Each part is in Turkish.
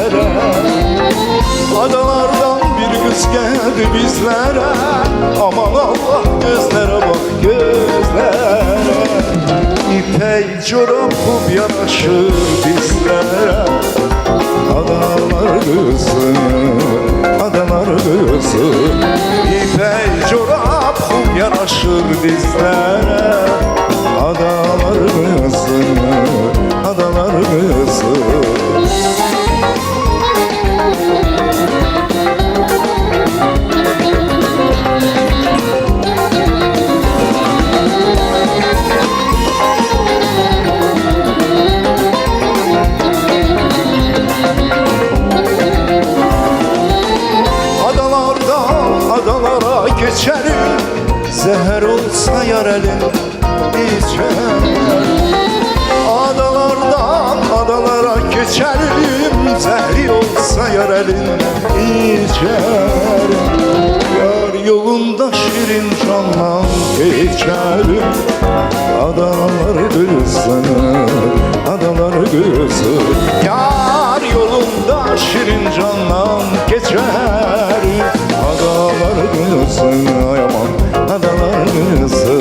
bizlere. Adalardan bir kız geldi bizlere. Aman Allah, gözlere bak gözlere. İpek çorap kup yanaşır bizlere. Adalar kızı, adalar kızı. İpek çorap kup yanaşır bizlere. Adalar kızı, adalar kızı. Adalara geçerim, zehir olsa yar elim içer. Adalardan adalara geçerim, zehri olsa yar elim içer. Yar yolunda şirin canla geçerim. Adalar kızı, adalar kızı. Yar yolunda şirin canla geçerim. Adalar kızı, aman adalar kızı.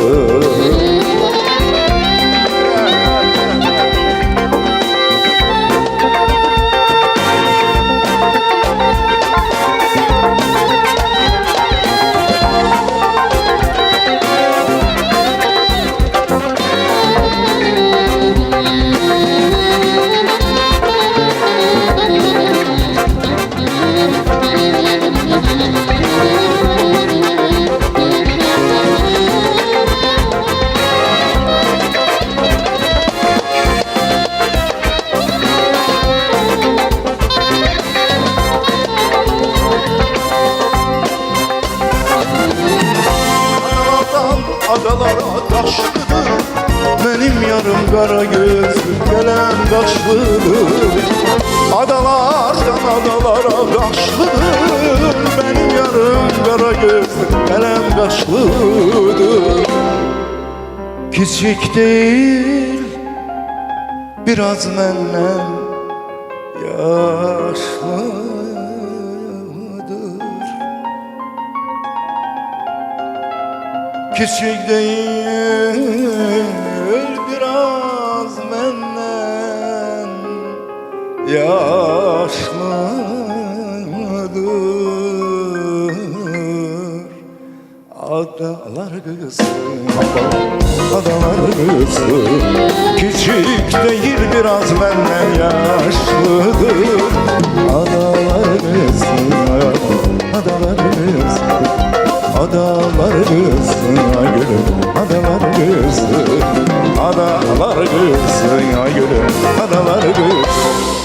Adalara taşlıdır, benim yarım kara göz gelen kaşlıdır. Adalardan adalara taşlıdır, benim yarım kara göz gelen kaşlıdır. Küçük değil, biraz menden yaşlıdır. Küçük değil, biraz menden yaşlıdır. Adalar kızı, adalar kızı. Küçük değil, biraz menden yaşlıdır. Adalar kızı, adalar kızı. Adalar kızı, gülüm, adalar kızı. Adalar kızı, gülüm, adalar kızı.